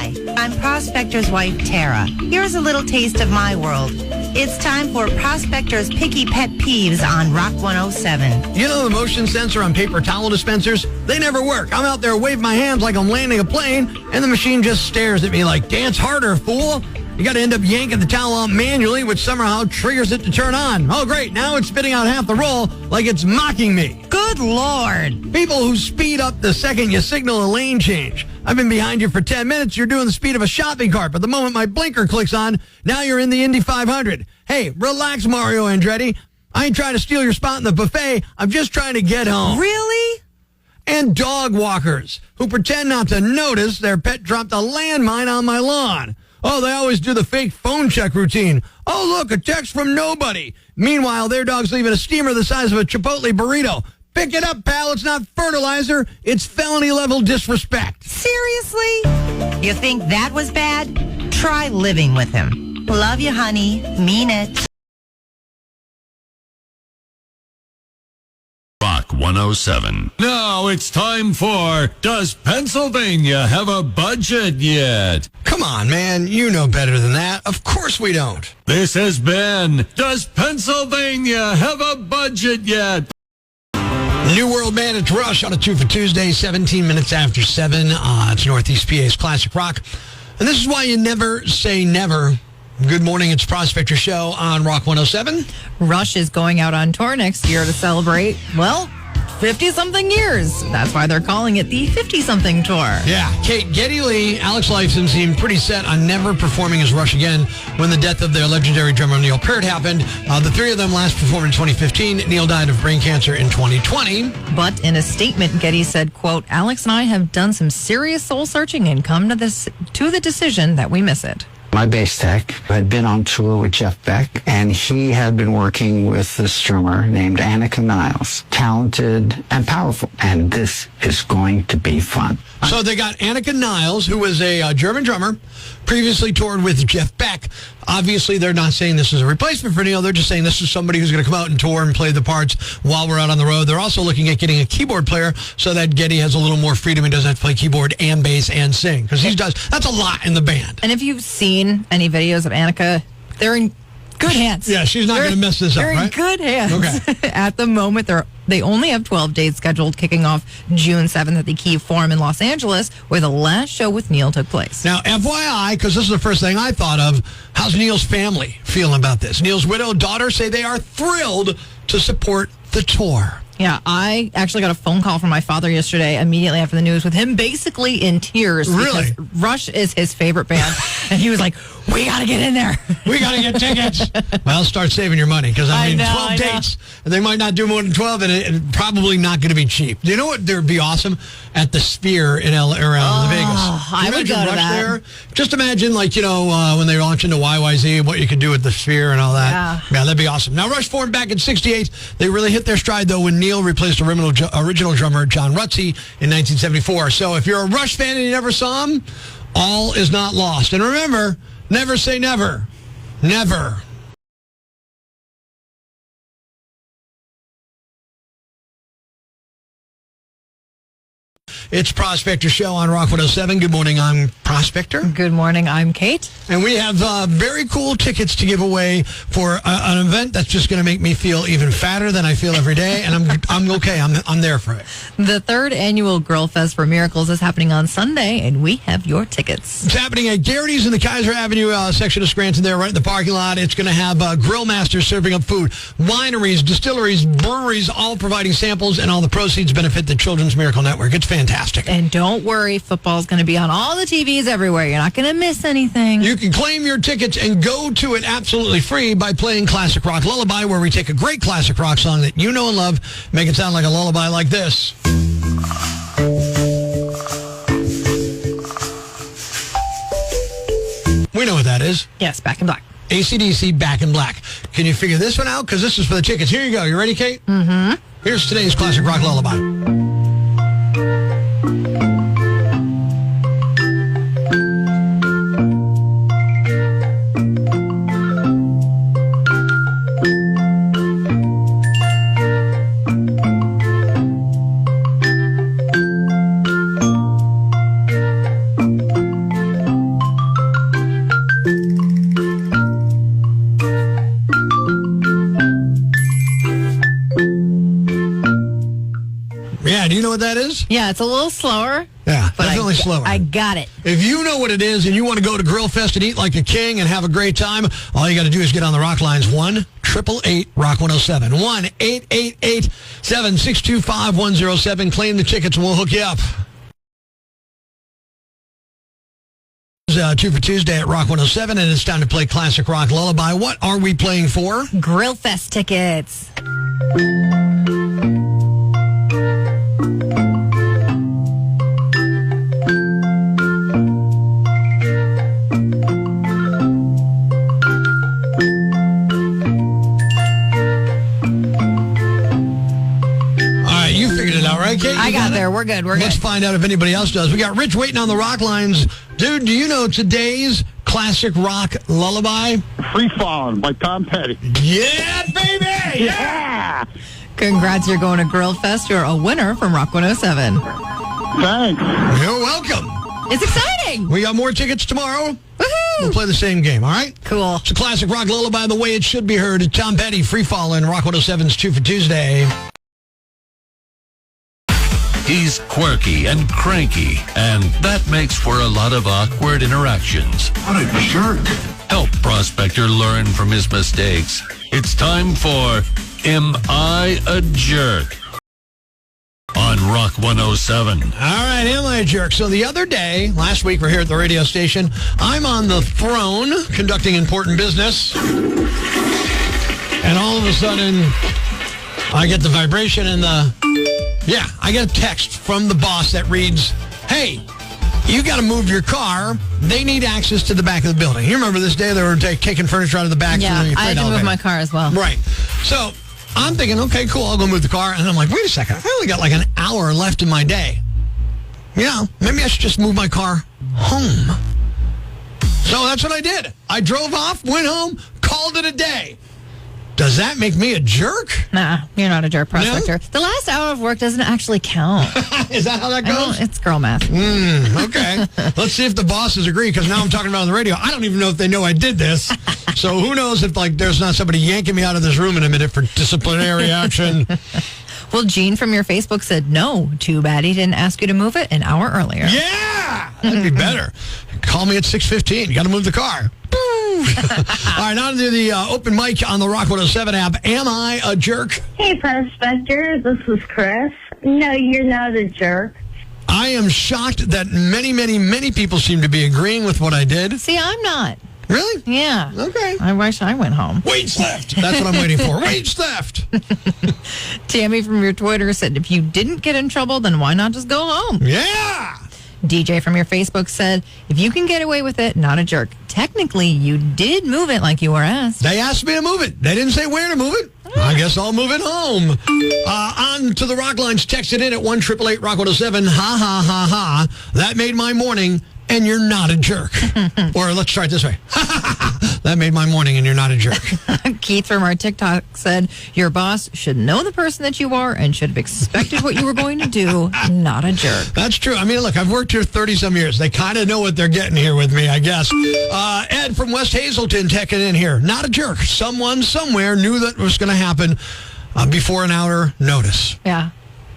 Hi, I'm Prospector's wife, Tara. Here's a little taste of my world. It's time for Prospector's Picky Pet Peeves on Rock 107. You know the motion sensor on paper towel dispensers? They never work. I'm out there waving my hands like I'm landing a plane, and the machine just stares at me like, dance harder, fool. You got to end up yanking the towel out manually, which somehow triggers it to turn on. Oh, great. Now it's spitting out half the roll like it's mocking me. Good Lord. People who speed up the second you signal a lane change. I've been behind you for 10 minutes. You're doing the speed of a shopping cart. But the moment my blinker clicks on, now you're in the Indy 500. Hey, relax, Mario Andretti. I ain't trying to steal your spot in the buffet. I'm just trying to get home. Really? And dog walkers who pretend not to notice their pet dropped a landmine on my lawn. Oh, they always do the fake phone check routine. Oh, look, a text from nobody. Meanwhile, their dog's leaving a steamer the size of a Chipotle burrito. Pick it up, pal. It's not fertilizer. It's felony-level disrespect. Seriously? You think that was bad? Try living with him. Love you, honey. Mean it. Rock 107. Now it's time for Does Pennsylvania Have a Budget Yet? Come on, man. You know better than that. Of course we don't. This has been Does Pennsylvania Have a Budget Yet? New World Man, it's Rush on a 2 for Tuesday, 17 minutes after 7. It's Northeast PA's Classic Rock. And this is why you never say never. Good morning, it's Prospector Show on Rock 107. Rush is going out on tour next year to celebrate, well, 50-something years. That's why they're calling it the 50-something tour. Yeah, Kate, Geddy Lee, Alex Lifeson seemed pretty set on never performing as Rush again when the death of their legendary drummer Neil Peart happened. The three of them last performed in 2015. Neil died of brain cancer in 2020. But in a statement, Geddy said, quote, Alex and I have done some serious soul searching and come to the decision that we miss it. My bass tech had been on tour with Jeff Beck, and he had been working with this drummer named Annika Niles. Talented and powerful, and this is going to be fun. So they got Annika Niles, who was a German drummer, previously toured with Jeff Beck. Obviously, they're not saying this is a replacement for Neil. They're just saying this is somebody who's going to come out and tour and play the parts while we're out on the road. They're also looking at getting a keyboard player so that Geddy has a little more freedom and doesn't have to play keyboard and bass and sing. Because that's a lot in the band. And if you've seen any videos of Annika, they're in good hands. Yeah, she's not going to mess this up, right? They're in good hands. Okay. At the moment, they only have 12 dates scheduled, kicking off June 7th at the Key Forum in Los Angeles, where the last show with Neil took place. Now, FYI, because this is the first thing I thought of, how's Neil's family feeling about this? Neil's widowed daughter say they are thrilled to support the tour. Yeah, I actually got a phone call from my father yesterday immediately after the news with him basically in tears. Really? Because Rush is his favorite band. And he was like, we got to get in there. We got to get tickets. Well, start saving your money because, I mean, 12 dates. And they might not do more than 12, and it's probably not going to be cheap. You know what? There'd be awesome? At the Sphere in Vegas. I would go to that. There? Just imagine, like, when they launch into YYZ, what you could do at the Sphere and all that. Yeah, that'd be awesome. Now, Rush formed back in 68. They really hit their stride, though, when Neil replaced original drummer John Rutsey in 1974. So if you're a Rush fan and you never saw him, all is not lost. And remember, never say never. Never. It's Prospector Show on Rock 107. Good morning, I'm Prospector. Good morning, I'm Kate. And we have very cool tickets to give away for an event that's just going to make me feel even fatter than I feel every day, and I'm okay. I'm there for it. The third annual Grill Fest for Miracles is happening on Sunday, and we have your tickets. It's happening at Garrity's in the Kaiser Avenue section of Scranton there, right in the parking lot. It's going to have grill masters serving up food, wineries, distilleries, breweries, all providing samples, and all the proceeds benefit the Children's Miracle Network. It's fantastic. And don't worry, football's going to be on all the TVs everywhere. You're not going to miss anything. You can claim your tickets and go to it absolutely free by playing Classic Rock Lullaby, where we take a great classic rock song that you know and love, make it sound like a lullaby like this. We know what that is. Yes, Back in Black. AC/DC, Back in Black. Can you figure this one out? Because this is for the tickets. Here you go. You ready, Kate? Mm-hmm. Here's today's Classic Rock Lullaby. is? Yeah, it's a little slower. Yeah, but definitely slower. I got it. If you know what it is and you want to go to Grill Fest and eat like a king and have a great time, all you got to do is get on the Rock lines. 1-888-ROCK-107. 1-888-762-5107. Claim the tickets and we'll hook you up. 2 for Tuesday at Rock 107, and it's time to play Classic Rock Lullaby. What are we playing for? Grill Fest tickets. Right, Kate? I got there. We're good. Let's find out if anybody else does. We got Rich waiting on the Rock lines. Dude, do you know today's Classic Rock Lullaby? Free Falling by Tom Petty. Yeah, baby! Yeah! Congrats, you're going to Grill Fest. You're a winner from Rock 107. Thanks. You're welcome. It's exciting. We got more tickets tomorrow. Woohoo! We'll play the same game, all right? Cool. It's a Classic Rock Lullaby the way it should be heard. Tom Petty, Free Falling, Rock 107's 2 for Tuesday. He's quirky and cranky, and that makes for a lot of awkward interactions. What a jerk. Help Prospector learn from his mistakes. It's time for Am I a Jerk? On Rock 107. All right, am I a jerk? So the other day, last week, we're here at the radio station. I'm on the throne conducting important business. And all of a sudden, I get the vibration and I get a text from the boss that reads, hey, you got to move your car. They need access to the back of the building. You remember this day they were taking furniture out of the back? Yeah, I had to move my car as well. Right. So I'm thinking, okay, cool, I'll go move the car. And I'm like, wait a second, I only got like an hour left in my day. Yeah, maybe I should just move my car home. So that's what I did. I drove off, went home, called it a day. Does that make me a jerk? Nah, you're not a jerk, Prospector. No? The last hour of work doesn't actually count. Is that how that goes? It's girl math. Okay. Let's see if the bosses agree, because now I'm talking about it on the radio. I don't even know if they know I did this. So who knows if there's not somebody yanking me out of this room in a minute for disciplinary action. Well, Gene from your Facebook said, no, too bad he didn't ask you to move it an hour earlier. Yeah! That'd be better. Call me at 6:15. You got to move the car. All right, on to the open mic on the Rock 107 app. Am I a jerk? Hey, Prospector. This is Chris. No, you're not a jerk. I am shocked that many, many, many people seem to be agreeing with what I did. See, I'm not. Really? Yeah. Okay. I wish I went home. Wage theft. That's what I'm waiting for. Wage theft. Tammy from your Twitter said, if you didn't get in trouble, then why not just go home? Yeah. DJ from your Facebook said, if you can get away with it, not a jerk. Technically, you did move it like you were asked. They asked me to move it. They didn't say where to move it. I guess I'll move it home. On to the Rock lines. Text it in at 1-888-ROCK-107. Ha, ha, ha, ha. That made my morning, and you're not a jerk. Or let's try it this way. That made my morning, and you're not a jerk. Keith from our TikTok said, your boss should know the person that you are and should have expected what you were going to do. Not a jerk. That's true. I mean, look, I've worked here 30-some years. They kind of know what they're getting here with me, I guess. Ed from West Hazelton texting in here. Not a jerk. Someone somewhere knew that was going to happen before an hour notice. Yeah.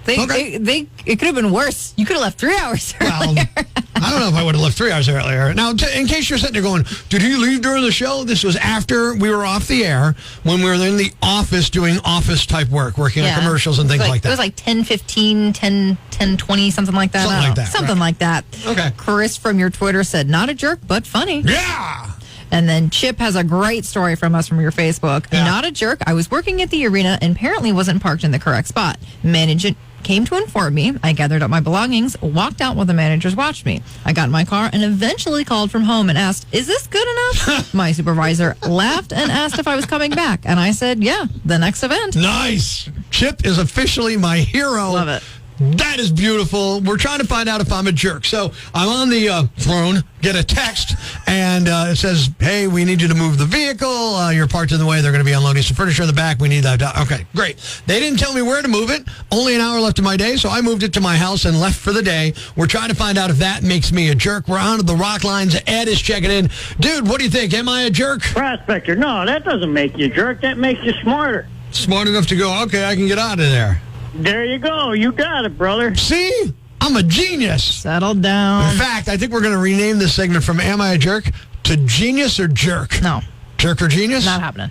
It could have been worse. You could have left 3 hours earlier. Well, I don't know if I would have left 3 hours earlier. Now, in case you're sitting there going, did he leave during the show? This was after we were off the air, when we were in the office doing office-type work, working on commercials and things like that. It was like 10:15, 10:20, something like that. Something like that. Okay. Chris from your Twitter said, not a jerk, but funny. Yeah! And then Chip has a great story from us from your Facebook. Yeah. Not a jerk. I was working at the arena and apparently wasn't parked in the correct spot. Management came to inform me. I gathered up my belongings, walked out while the managers watched me. I got in my car and eventually called from home and asked, is this good enough? My supervisor laughed and asked if I was coming back. And I said, yeah, the next event. Nice. Chip is officially my hero. Love it. That is beautiful. We're trying to find out if I'm a jerk. So I'm on the throne, get a text, and it says, hey, we need you to move the vehicle. You're parked in the way. They're going to be unloading some furniture in the back. We need that. Okay, great. They didn't tell me where to move it. Only an hour left in my day, so I moved it to my house and left for the day. We're trying to find out if that makes me a jerk. We're on to the Rock lines. Ed is checking in. Dude, what do you think? Am I a jerk? Prospector, no, that doesn't make you a jerk. That makes you smarter. Smart enough to go, okay, I can get out of there. There you go. You got it, brother. See? I'm a genius. Settle down. In fact, I think we're going to rename this segment from Am I a Jerk to Genius or Jerk? No. Jerk or Genius? Not happening.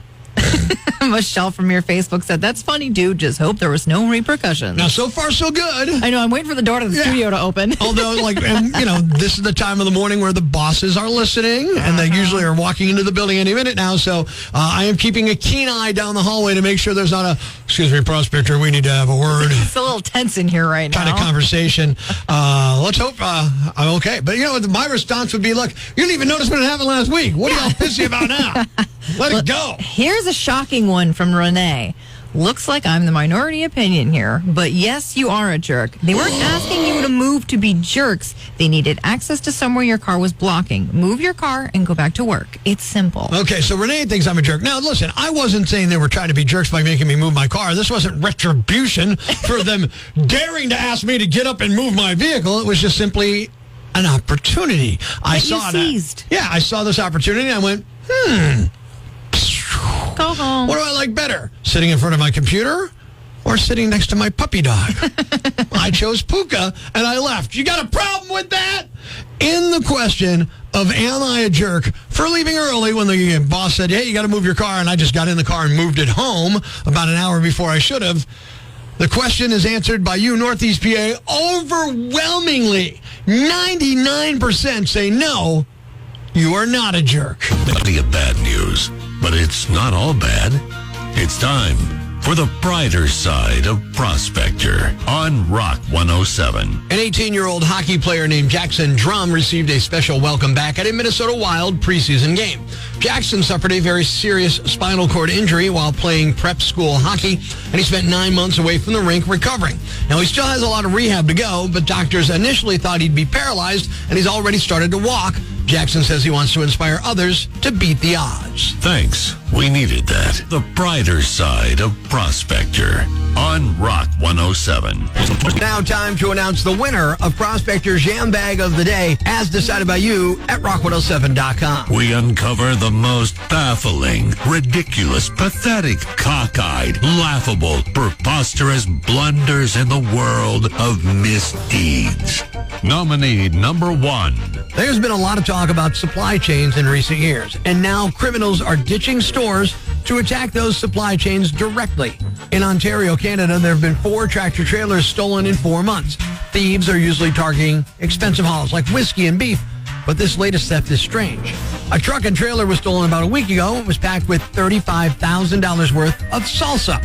Michelle from your Facebook said, that's funny, dude. Just hope there was no repercussions. Now, so far, so good. I know. I'm waiting for the door to the studio to open. Although, this is the time of the morning where the bosses are listening, and they usually are walking into the building any minute now. So I am keeping a keen eye down the hallway to make sure there's not excuse me, Prospector, we need to have a word. It's a little tense in here right now. Kind of conversation. Let's hope I'm okay. But, my response would be, look, you didn't even notice what happened last week. What are y'all pissy about now? Let it go. Here's a shocking one from Renee. Looks like I'm the minority opinion here, but yes, you are a jerk. They weren't asking you to move to be jerks. They needed access to somewhere your car was blocking. Move your car and go back to work. It's simple. Okay, so Renee thinks I'm a jerk. Now, listen, I wasn't saying they were trying to be jerks by making me move my car. This wasn't retribution for them daring to ask me to get up and move my vehicle. It was just simply an opportunity. I saw seized. Yeah, I saw this opportunity and I went, Go home. What do I like better? Sitting in front of my computer or sitting next to my puppy dog? I chose Puka and I left. You got a problem with that? In the question of am I a jerk for leaving early when the boss said, hey, you got to move your car, and I just got in the car and moved it home about an hour before I should have. The question is answered by you, Northeast PA, overwhelmingly. 99% say no, you are not a jerk. Plenty of bad news, but it's not all bad. It's time for the brighter side of Prospector on Rock 107. An 18-year-old hockey player named Jackson Drum received a special welcome back at a Minnesota Wild preseason game. Jackson suffered a very serious spinal cord injury while playing prep school hockey, and he spent 9 months away from the rink recovering. Now, he still has a lot of rehab to go, but doctors initially thought he'd be paralyzed, and he's already started to walk. Jackson says he wants to inspire others to beat the odds. Thanks. We needed that. The brighter side of Prospector on Rock 107. Now time to announce the winner of Prospector's Jam Bag of the Day, as decided by you at rock107.com. We uncover the most baffling, ridiculous, pathetic, cockeyed, laughable, preposterous blunders in the world of misdeeds. Nominee number 1. There's been a lot of talk about supply chains in recent years, and now criminals are ditching stores to attack those supply chains directly. In Ontario, Canada, there have been 4 tractor trailers stolen in 4 months. Thieves are usually targeting expensive hauls like whiskey and beef, but this latest theft is strange. A truck and trailer was stolen about a week ago. It was packed with $35,000 worth of salsa.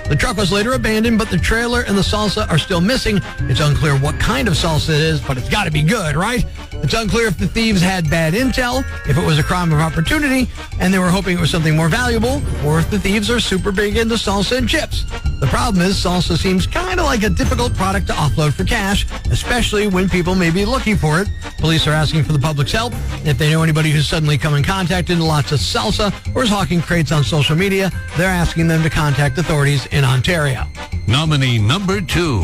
The truck was later abandoned, but the trailer and the salsa are still missing. It's unclear what kind of salsa it is, but it's got to be good, right? It's unclear if the thieves had bad intel, if it was a crime of opportunity, and they were hoping it was something more valuable, or if the thieves are super big into salsa and chips. The problem is salsa seems kind of like a difficult product to offload for cash, especially when people may be looking for it. Police are asking for the public's help. If they know anybody who's suddenly come in contact with lots of salsa or is hawking crates on social media, they're asking them to contact authorities in Ontario. Nominee number 2.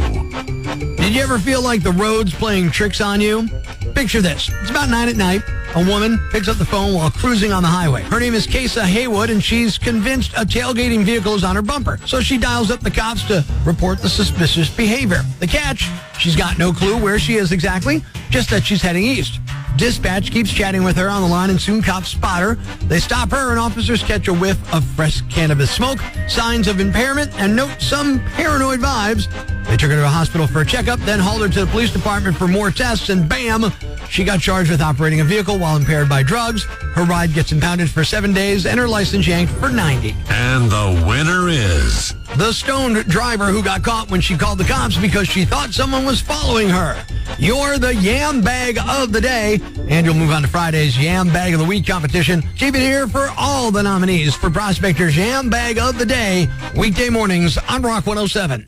Did you ever feel like the road's playing tricks on you? Picture this. It's about 9 at night. A woman picks up the phone while cruising on the highway. Her name is Kesa Haywood, and she's convinced a tailgating vehicle is on her bumper. So she dials up the cops to report the suspicious behavior. The catch, she's got no clue where she is exactly, just that she's heading east. Dispatch keeps chatting with her on the line, and soon cops spot her. They stop her, and officers catch a whiff of fresh cannabis smoke, signs of impairment, and note some paranoid vibes. They took her to a hospital for a checkup, then hauled her to the police department for more tests, and bam, she got charged with operating a vehicle while impaired by drugs. Her ride gets impounded for 7 days, and her license yanked for 90. And the winner is the stoned driver who got caught when she called the cops because she thought someone was following her. You're the Yam Bag of the Day, and you'll move on to Friday's Yam Bag of the Week competition. Keep it here for all the nominees for Prospector's Yam Bag of the Day, weekday mornings on Rock 107.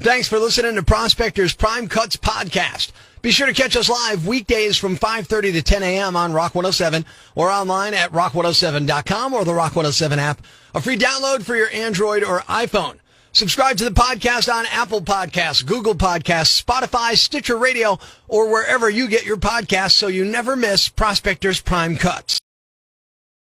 Thanks for listening to Prospector's Prime Cuts podcast. Be sure to catch us live weekdays from 5:30 to 10 a.m. on Rock 107 or online at rock107.com or the Rock 107 app, a free download for your Android or iPhone. Subscribe to the podcast on Apple Podcasts, Google Podcasts, Spotify, Stitcher Radio, or wherever you get your podcasts so you never miss Prospector's Prime Cuts.